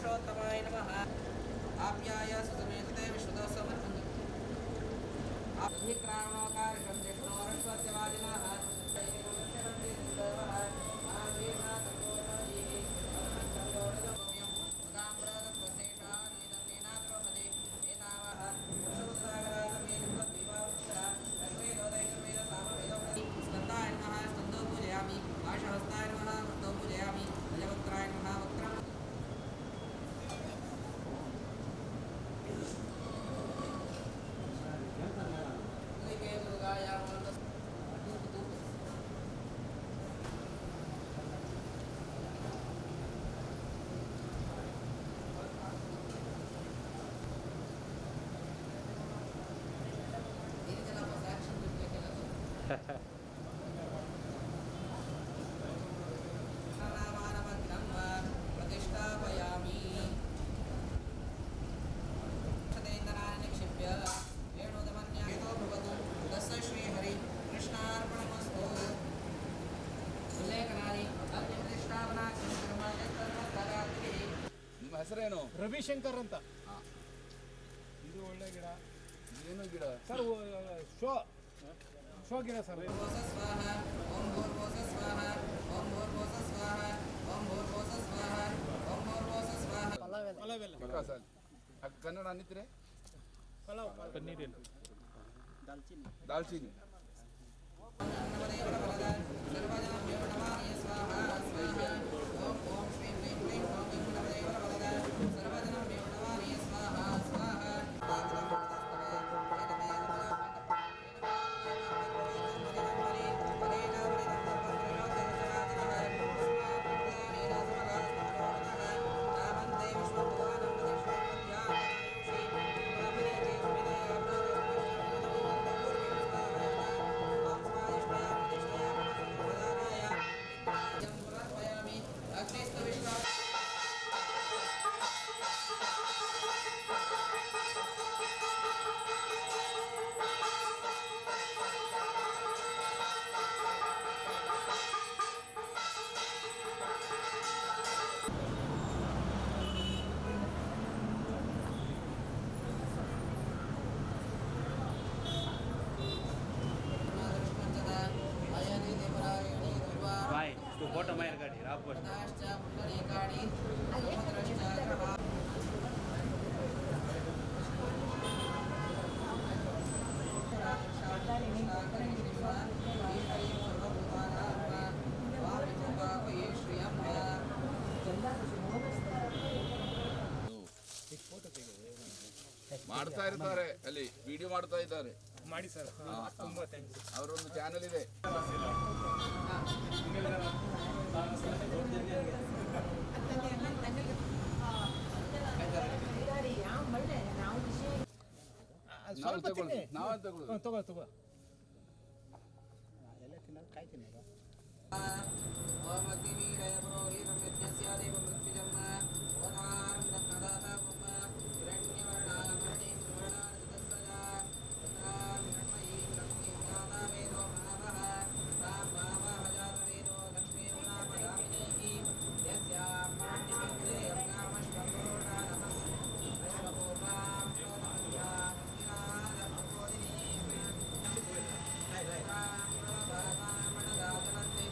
पुरुषोत्तमाय नमः आप्याय सुसमेतते विश्वदोत्सवम् अभिक्रामणोकारशं जिष्णोरश्वस्य वाजिनः स्कन्दाय नमः स्कन्दो पूजयामि आशहस्ताय नमः हस्तो पूजयामि अजवक्त्राय नमः वक्त्रम् प्रतिष्ठापयामि निक्षिप्य वेणुदमन्यातो भवतु तस्य श्रीहरि कृष्णार्पणमस्तु उल्लेखनानि अग्निप्रतिष्ठापना ನಿಮ್ಮ ಹೆಸರೇನು? ರವಿಶಂಕರ್ ಅಂತ. ಇದು ಒಳ್ಳೆ ಗಿಡ. ಏನು ಗಿಡ ಸರ್? ಶೋ ಗಿಡ ಸರ್. ಸ್ವಾಹ ಓಂ ಭೂರ್ಭುವಃ ಸ್ವಾಹ ಓಂ ಭೂರ್ಭುವಃ ಸ್ವಾಹ ಓಂ ಭೂರ್ಭುವಃ ಸ್ವಾಹ ಓಂ ಭೂರ್ಭುವಃ ಸ್ವಾಹ. ಪಲಾವೆಲ್ಲ ಕನ್ನಡ ಅನ್ನಿದ್ರೆ ಪಲಾವ್ ಪನ್ನೀರ್ ದಾಲ್ಚಿನ್ನಿ ಸರ್ವಜನಭ್ಯೋ ನಮಾಮಿ ಸ್ವಾಹ ಸ್ವಾಹ ಓಂ ಓಂ ಶ್ರೀಂ ಕ್ಲೀಂ ಕ್ಲೀಂ ಓಂ ಗಣಪತಿದೇವ ನಮಃ ಸರ್ವಜನಭ್ಯೋ ನಮಾಮಿ ಸ್ವಾಹ ಸ್ವಾಹ. Bye. To bottom my gadi. Rapor. ಮಾಡ್ತಾ ಇರ್ತಾರೆ, ಅಲ್ಲಿ ವಿಡಿಯೋ ಮಾಡ್ತಾ ಇದ್ದಾರೆ. ಮಾಡಿ ಸರ್. ತುಂಬಾ ಥ್ಯಾಂಕ್ಸ್. ಅವರೊಂದು ಚಾನೆಲ್ ಇದೆ. ನಾವು ತಗೊಳ್ಳಿ. ಎಲ್ಲ ತಿನ್ನೋದು ಕಾಯಿ ತಿನ್ನೋದು. ಓಂ ಅಗ್ನಿವೀರಯ ಪುರೋಹಿತಂ ಯಜ್ಞಸ್ಯ ದೇವಂ ಮೃತ್ಯುಜರ್ಮ ಓದಾರಂ ದತ್ತದಾತ ಮಮ ಹಿರಣ್ಯವರ್ಣಾಮರಣೀಂ ಸುವರ್ಣಾರ್ಜಿತಸ್ರಜಾ ಚಂದ್ರಾಂ ಹಿರಣ್ಮಯೀಂ ಲಕ್ಷ್ಮೀಂ ಜ್ಞಾನಾವೇದೋ ಮಹಾಮಹ ತಾಂ ಭಾವಃ ಜಾತವೇದೋ ಲಕ್ಷ್ಮೀಂ ನಾಮಯಾಮಿನೀಂ ಯಸ್ಯಾಂ ಮರಣ್ಯಮಿಂದ್ರಿಯಂ ಕಾಮಶ್ವಪೂರ್ಣಾನಃ ಅಶ್ವಪೂರ್ವಾಂ ಪ್ರೋತಮಸ್ಯಾಂ ಗಿರಾದಪೋದಿನೀಂ ರಾಂ ಪ್ರಭಾವಾಮಣದಾತನಂತೆ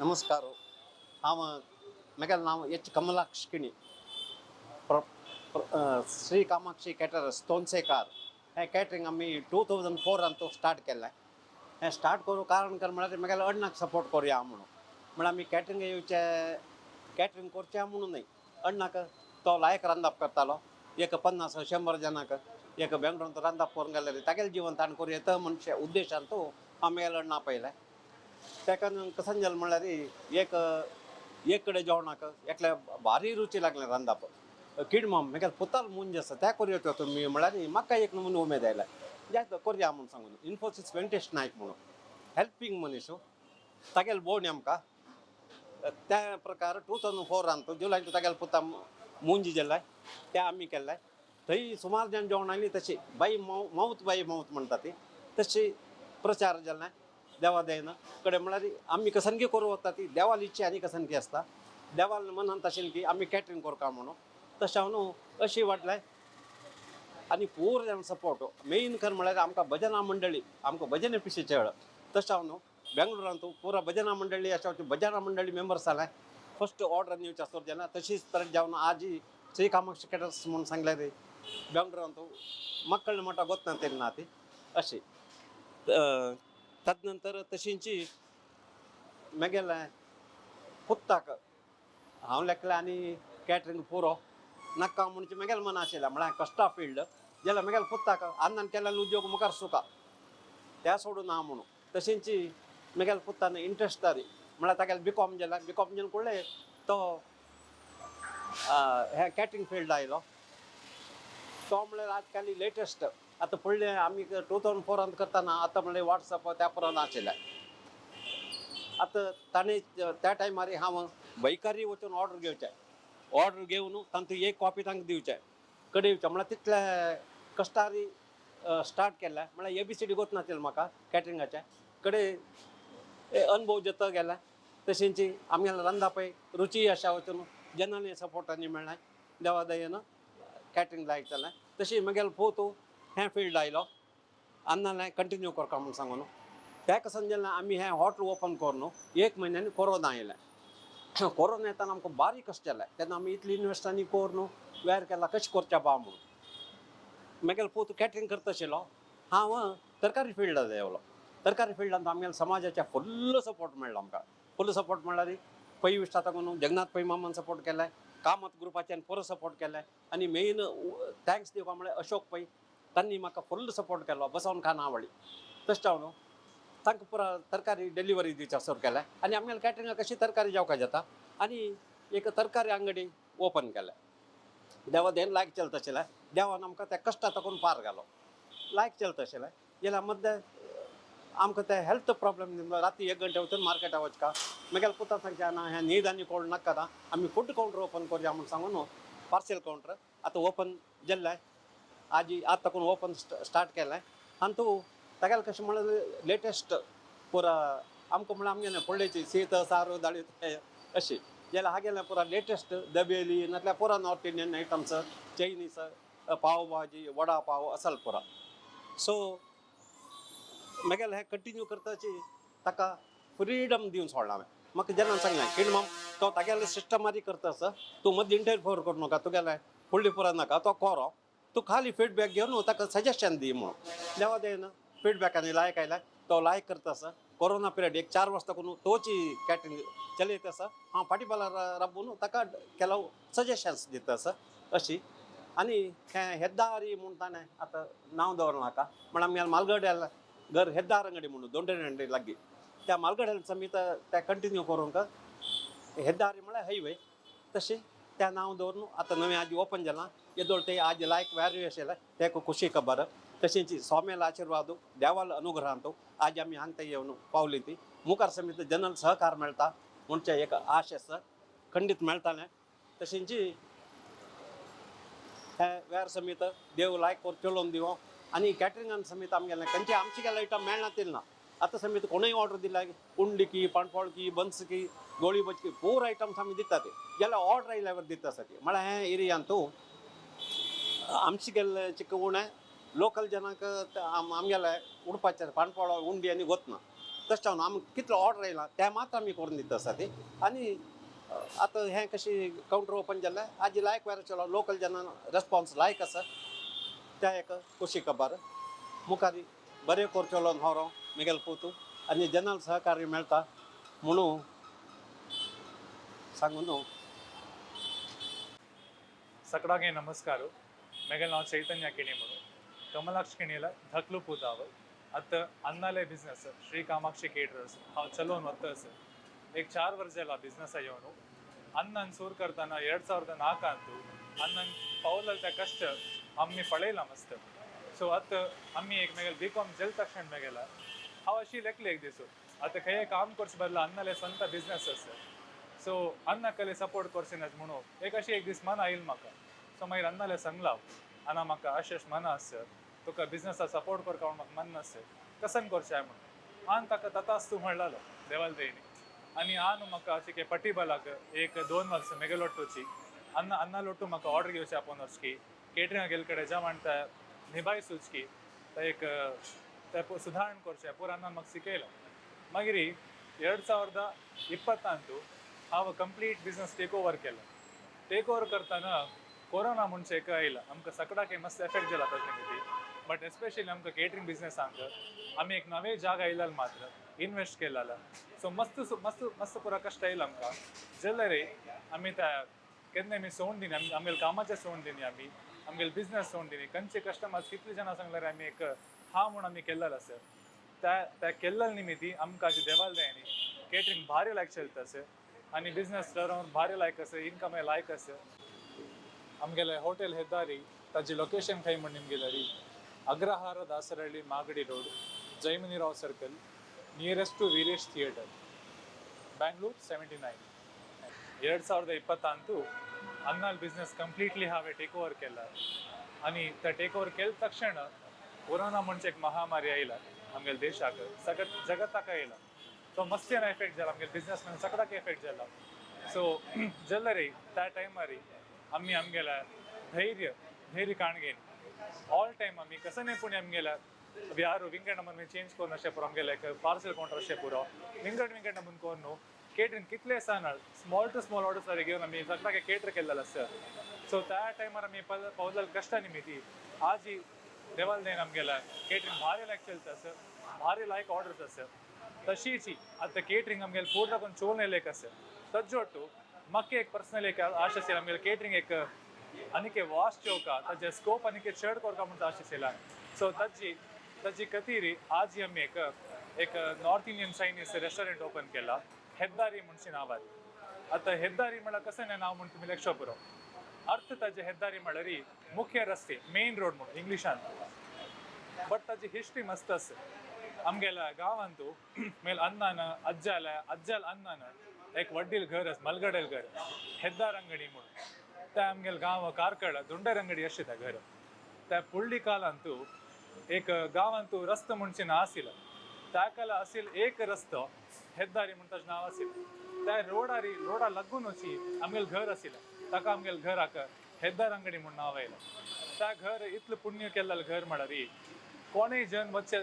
नमस्कार हांव म्हगेलें नांव एच कमलाक्षिणी श्री कामाक्षी कॅटरर्स तोनसेकार हें कॅटरिंग आमी 2004 तो स्टार्ट केलें हें स्टार्ट करूं कारण म्हळ्यार म्हगेल्या अण्णाक सपोर्ट करुया म्हणून म्हळ्यार आमी कॅटरिंग येवचें कॅटरिंग करचें म्हणून न्हय अण्णाक तो लायक रांदप करतालो एक 50-100 जनाक एक बेंगलोरांत रांदप करूंक गेल्यार तागेलें जिवन ताण करूं येता म्हणचे उद्देशान तो हांव म्हगेल्या अण्णा पयलें ताका कसन जालें म्हळ्यार एक कडेन जेवणाक एकल्या भारी रुची लागलें रांदप किड मॉम म्हगेल्या पुताल मुंज आसा त्या करूं येता तुमी म्हळ्यार म्हाका एक नमुने उमेद आयला जायत करुया म्हणून सांगून इन्फोसीस वेंकटेश नायक म्हणून हेल्पिंग मनीस तागेले भोवणी आमकां त्या प्रकार 2004 तो जुलय तागेले पुता मुंज जेल्ले ते आमी केल्ले थंय सुमार जण जेवण आयली तशी बाय माउथ म्हणटा ती तशी प्रचार जाल्ले देवा दयेन कडेन म्हळ्यार आमी कसनगी करूं वता ती देवाल इच्छा आनी कसनगी आसता देवाल मनांत आशिल्ली की आमी कॅटरिंग करता म्हणून तशें हांव न्हू अशी वाटलें आनी पूर जाण सपोर्ट मेन खरें म्हळ्यार आमकां भजना मंडळी आमकां भजन पिशेचे वेळ तशें हांव न्हू बेंगलोरांत पुरा भजना मंडळी अशें भजना मंडळी मेंबर्स जालें फस्ट ऑर्डर दिवच्या सुरू जालें तशीच तरह जावन आज श्री कामाक्षी कॅटरर्स म्हणून सांगल्यार बेंगलोरांत मಕ್ಕಳನ್ನ मठ ಗೊತ್ತಂತೇಳಿ ना ती अशी तदनंतर तशींची म्हगेलें पुत्ताक हांव लेखलें आनी कॅटरिंग पुरो नाका म्हणचे म्हगेलें मन आशिल्लें म्हळ्यार कश्टा फील्ड जाल्यार म्हगेल्या पुत्ताक अन्नान केल्लो उद्योग मुखार सुका त्या सोडून हांव म्हणून तशींची म्हगेल्या पुत्तान इंट्रस्ट जाली म्हळ्यार तागेलें बीकॉम जालें बीकॉम जावन कुडले तो हे कॅटरिंग फील्ड आयलो तो म्हळ्यार आज काली लेटेस्ट आतां पडलें आमी 2004 करतना आतां म्हळ्यार वॉट्सअप त्या पुरान आशिल्लें आतां ताणें त्या टायमार हांव बैकारी वचून ऑर्डर घेवचें ऑर्डर घेवन तांतूं एक कॉपी तांकां दिवचें कडेन येवचें म्हळ्यार तितले कश्टारी स्टार्ट केल्लें म्हळ्यार ABCD गोत नाशिल्लें म्हाका कॅटरिंगाचें कडेन अनुभव जेतो गेले तशींची आमगेलें रांदता पळय रुची अशा वचून जनानी सपोर्टांनी मेळ्ळें देवा दयेन कॅटरिंग लायक जालें तशी म्हगेलो पोतू हें फील्ड आयलो अन्नालें कंटिन्यू करता म्हणून सांगून तेका समजलें आमी हें हॉटेल ओपन करूं न्हू 1 म्हयन्यानी कोरोना आयलें कोरोना येताना आमकां बारी कश्ट जालें तेन्ना आमी इतली इन्वेस्ट आनी कोर न्हू वेर केला कशें करचें बा म्हणून म्हगेलो पोतू कॅटरिंग करता आशिल्लो हांव तरकारी फिल्डांत येवलो तरकारी फिल्डांत आमगेल्या समाजाचे फुल्ल सपोर्ट मेळ्ळो आमकां फुल्ल सपोर्ट म्हळ्यार पै विश्वासाक न्हू जगन्नाथ पै मामान सपोर्ट केलें कामत ग्रुपाच्यान पुरो सपोर्ट केलें आनी मेन थँक्स दिवपा म्हळ्यार अशोक पै तांणी म्हाका फुल्ल सपोर्ट केलो बसोन खानावळी तशें हांव न्हू तांकां पुरा तरकारी डिलिव्हरी दिवच्या सुरू केलें आनी आमगेल्या कॅटरिंगाक कशी तरकारी जावपाक जाता आनी एक तरकारी अंगडी ओपन केलें देवा देन लायक चलता आशिल्लें देवान आमकां त्या कश्टा ताकून पार घालो लायक चलता आशिल्लें जाल्यार मध्य आमकां ते हेल्थ प्रॉब्लेम राती 1 घंटे वचून मार्केटाक वचका म्हगेल्या पुता सांगचे ना हें न्हीद आनी कोल्ड नाका ना आमी फूड कावंटर ओपन करुया म्हणून सांगून पार्सल कावंटर आतां ओपन जाल्लें आज ताकून ओपन स्टार्ट केलें आनी तूं तागेलें कशें म्हळ्यार लेटेस्ट पुरा आमकां म्हळ्यार आमगेलें पडलेची शीत सारू दाळीत अशी जाल्यार हागेलें पुरा लेटेस्ट दबेली नाजाल्यार पुरा नॉर्थ इंडियन आयटम्स चायनीज पाव भाजी वडा पाव असल पुरा सो म्हगेलें हें कंटिन्यू करताची ताका फ्रिडम दिवन सोडलां हांवें म्हाका जेन्ना सांगलें किड मॉम तो तागेलें सिस्टमारी करता आसा तूं मदीं इंटरफियर करूं नाका तुगेलें फुडली पुरा नाका तो करो तूं खाली फीडबॅक घेवन ताका सजेशन दी म्हणून देवा दयेन फीडबॅकांनी लायक आयला तो लायक करता आसा कोरोना पिरियड 4 वर्स ताकून तोची कॅटरिंग चलयता आसा हांव फाटीबाला राबून ताका केलो सजेशन्स दिता आसा अशी आनी हें हेद्दारी म्हणून ताणें आतां नांव दवरलां म्हाका म्हण आमगेलें मालगड्याल घर हेद्दार अंगडी म्हणून दोंडेरेंडी लागीं त्या मालगड्याल समीत ते कंटिन्यू करूंक हेद्दारी म्हळ्यार हायवे तशी त्या नांव दवरून आतां नवें आज ओपन जालां येदोळ ते आज लायक व्यारी आशिल्लें तेका खुशी खबर तशींच सोम्याल आशिर्वाद देवाल अनुग्रहांत आज आमी हांगा येवन पावली ती मुखार समीत जनल सहकार मेळटा म्हणचे एक आश आसा खंडीत मेळटालें तशींच हे वेर समीत देव लायक कोर चलोवन दिवो आनी कॅटरिंगान समीत आमगेलें खंयचे आमचे गेले आयटम मेळनातील ना आतां समीत कोणूय ऑर्डर दिला कुंडकी पाणपोळकी बन्सकी गोळी बचकी पूर आयटम्स आमी दिता ते जाल्यार ऑर्डर आयल्यावर दिता आसा ती म्हळ्यार हे एरियांत आमचे गेल्ले चिकवणे लोकल जनाक आमगेले उडपाचें पाणपोळो उंडी आनी गोतना तशें हांव आमकां कितलो ऑर्डर येयला त्या मात आमी करून दिता आसा ती आनी आतां हें कशी कावंटर ओपन जाल्लें हाजी लायक वेर चलो लोकल जेन्ना रेस्पॉन्स लायक आसा त्या हेका खोशी खबर मुखारी बरें करचलो न्हवरो मिगेल पोतू आनी जेन्ना सहकार्य मेळटा म्हणून सांगून सकड़ागे नमस्कारो मेगल नाव चैतन्य किणी म्हणून कमलाक्ष किणीला धकलू पूताव अत अन्नाले बिझनेस श्री कामाक्षी केटरर्स हांव चलोवन वतस एक 4 वर्स जाला बिझनेस येवन अन्नन सूर करताना 2004 ಅಂತೂ अन्नन पावलल त्या कष्ट आम्ही पळयला मस्त सो आत आम्ही एक मेगल B.Com जेल तक्षण मेगेला हांव अशी लेखले एक दिसू आता खंय काम करचे बदला अन्नाले स्ವಂತ बिझनेस आसा सो अन्न कले सपोर्ट करचेनाच म्हणून एक अशी एक दीस मन आयल म्हाका सो मागीर अन्नाले सांगला आना म्हाका अशें मन आसा तुका बिझनेसा सपोर्ट करता म्हाका मन आसा कसन करचें म्हणून आन ताका ततास्तू म्हणलेलो देवाल देयनी आनी आन म्हाका अशें पट्टी बलाक एक 2 वर्स मेगलोट्टूची अन्ना लोट्टू म्हाका ऑर्डर घेवची आपोवन वचकी केटरिंगा गेल कडेन जें म्हणटा निभायसूचकी एक ते सुधारण करचें पूर अन्नान म्हाका शिकयलो मागीर 2020 ಅಂತೂ हांव कंप्लीट बिझनेस टेक ओवर केलो टेक ओवर करतना कोरोना म्हणचे एक आयला आमकां सगळ्याक मस्त एफेक्ट जाला ताजे निमित्ती बट एस्पेशली आमकां केटरिंग बिझनेसांक आमी एक नवे जाग आयला मात्र इन्वेस्ट केलेला सो मस्त मस्त मस्त पुरा कश्ट आयला आमकां जाल्यार आमी त्या केन्ना आमी सोडून दिनी आमगेले कामाचें सोडून दिनी आमी आमगेले बिझनेस सोडून दिनी खंयचे कस्टमर्स कितले जाणां सांगल्यार आमी एक हा म्हूण आमी केल्लेलो सर त्या केल्ले निमित्ती आमकां अशें देवाल जायनी केटरिंग भारी लायक चलता सर आनी बिझनेस टर्न भारी लायक आसा इनकम लायक आसा आमगेले हॉटेल हेद्दारी ताजी लोकेशन खंय म्हण निमगेल्यारी Agrahara Dasarahalli Magadi road Jaiminirao circle nearest to Veeresh theatre Bengaluru 79 2020 ಅಂತೂ अन्नाल बिझनेस कंप्लीटली हांवें टेक ओवर केला आनी त्या टेक ओवर केले तक्षण कोरोना म्हणचे एक महामारी आयला आमगेल्या देशाक सगळ्या जगताक आयला सो मस्तीन एफेक्ट जाला आमगेल्या बिझनेसमॅन सगळ्याक एफेक्ट जाला सो जाल्यार त्या टायमार आमी आमगेल्या धैर्य काणगेन ऑल टायम आमी कसं पूण आमगेल्या यारू विंगड नंबर चेंज करून अशें पुरो आमगेले पार्सल काउंटर अशें पुरो विंगड नंबर करून न्हू केटरिंग कितले सांग स्मॉल टू स्मॉल ऑर्डर्स वरे घेवन आमी सगळ्याक केटर केल्लेलो आसा सो त्या टायमार आमी पावलेल्या कश्टा निमित्ती आज ही देवाल देन आमगेला केटरिंग भारी लायक चलता आसा भारी लायक ऑर्डर्स आसा तशीच आतां केटरिंग आमगेले पूर्ण दाखोवन चोवन येयलेक आसा तज्जोटू म्हाका एक पर्सनल एक आश आशिल्ली आमगेले केटरिंग एक आनीक वास्ट येवका ताजे स्कोप आनीक चड करता म्हणून आश आशिल्ला सो ताजी खातीर आज आमी एक north Indian Chinese restaurant open केला हेद्दारी म्हणचे नांवार आतां हेद्दारी म्हळ्यार कशें नांव म्हण तुमी लक्ष पुरो अर्थ ताजे हेद्दारी म्हळ्यार मुख्य रस्ते मेन रोड म्हणून इंग्लिशान बट ताजी हिस्ट्री मस्त आसा आमगेल्या गांवांतू मेल अन्नान अज्जाल अन्नान एक वडील घर आसा मलगडेल घर हेद्दार अंगडी म्हणून त्या आमगेले गांव कारकळ दुंडेर अंगडी अशें त्या घर त्या पुडली कालांतू एक गांवांतू रस्तो म्हणचे नांव आशिल्लो त्या काला आशिल एक रस्तो हेद्दारी म्हण ताजें नांव आशिल्लें त्या रोडा लागून वची आमगेलें घर आशिल्लें ताका आमगेल्या घराक हेद्दार अंगडी म्हूण नांव आयलें त्या घर इतलें पुण्य केल्लें घर म्हळ्यार कोणेय जन वच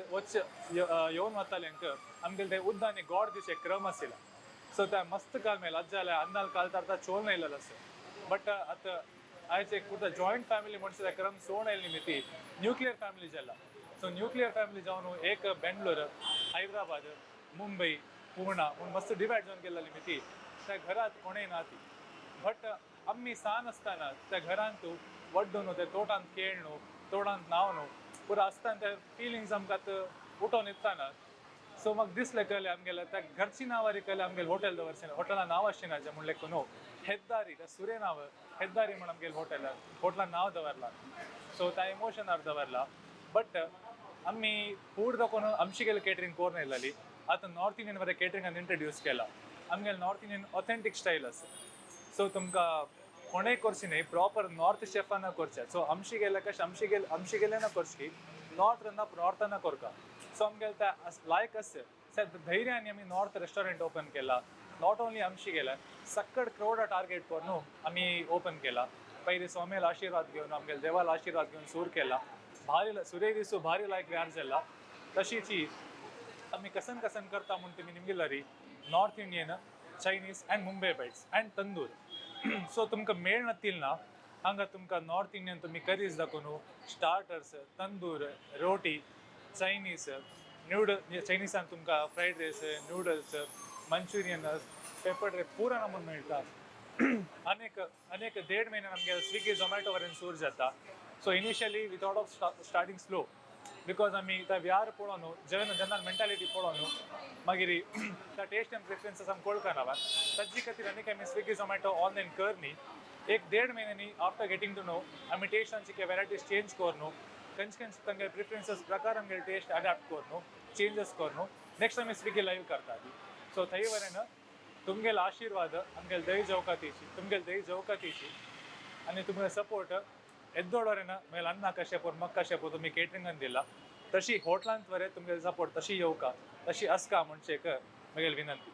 येवन वताल्यांक आमगेले ते उद्दांनी गोड दिवचे क्रम आशिल्लो सो त्या मस्त काल मेल अज्जाले अन्नाल काल तर चोवन येयलेलो आसा बट आतां आयज एक कुर्ता जॉयंट फॅमिली म्हणचे त्या क्रम सोडून येयले निमित्ती न्यूक्लियर फॅमिली जाला सो न्यूक्लियर फॅमिली जावन एक बेंगलोर हैदराबाद मुंबई पूर्णा म्हूण मस्त डिवायड जावन गेल्ले निमित्ती त्या घरांत कोणेय ना ती बट आमी सान आसतना त्या घरांत वड्डू न्हू ते तोटांत खेळ न्हू तोटांत नांव न्हू पुरो आसतना ते फिलिंग्स आमकां उठोवन येताना सो म्हाका दिसलें कळलें आमगेलें त्या घरची नांवारी कळलें आमगेलें हॉटेल दवरचें हॉटेलां नांव आशिना जें म्हणलें न्हू हेद्दारी त्या सुरे नांव हेद्दारी म्हण आमगेलें हॉटेलान नांव दवरलां सो त्या इमोशनार दवरलां बट आमी फूड दाखोवन आमची गेली केटरिंग करून येयलेली आतां नॉर्थ इंडियन वरे केटरिंगान इंट्रोड्यूस केला आमगेलें नॉर्थ इंडियन ऑथेंटीक स्टायल आसा सो तुमकां कोणेय करची न्ही प्रॉपर नॉर्थ शेफान करचें सो आमची गेल्या कशें आमची गेले ना करची नॉर्थान करका सो आमगेलें त्या लायक आसा धैर्यान आमी नॉर्थ रेस्टॉरंट ओपन केला नॉट ओन्ली आमची गेल्या सक्कड क्राउडा टार्गेट करून आमी ओपन केला पयलीं सोमेल आशिर्वाद घेवन आमगेले देवाल आशिर्वाद घेवन सूर केला भारी सुरे दिसू भारी लायक वेर जाला तशीच आम्ही कसन कसन करता म्हणून तुम्ही निमगेला री north Indian Chinese and Mumbai bites and tandoor so तुमकां मेळ नातील ना हांगा तुमकां नॉर्थ इंडियन तुम्ही करीज दाखोवन स्टार्टर्स तंदूर रोटी चायनीज न्यूडल चायनीजान तुमकां फ्रायड रायस न्यूडल्स मंचुरियन पेपर रे पुरा नमून मेळटा अनेक 1.5 महिने नಮಗೆ स्विगी झोमॅटो वरेन सुरू जाता so initially we thought of starting slow because आमी त्या व्यार पळोवन जेन्ना मेंटालिटी पळोवन मागीर त्या टेस्ट एंड प्रेफरन्सेस आमकां कळकना ताजे खातीर आनीक आमी स्विगी झोमॅटो ऑनलायन करनी 1.5 महिन्यांनी आफ्टर गेटिंग टू नो आमी टेस्टांची के वेरायटीज चेंज करनो खंयचे तांगे प्रिफरन्सेस प्रकार आमगे टेस्ट अडॅप्ट करनो चेंजेस करनो नेक्स्ट आमी स्विगी लाईव्ह करता सो थंय वरेन तुमगेल आशीर्वाद आमगेल दही जवकातीची आनी तुमगे सपोर्ट एद्दोडोरेन मागीर अन्न कशें मग कशें तुमी केटरिंगान दिला तशी होटलांत वरें तुमगे सपोर्ट तशी येवका तशी आसका म्हणचे एक म्हगेली विनंती.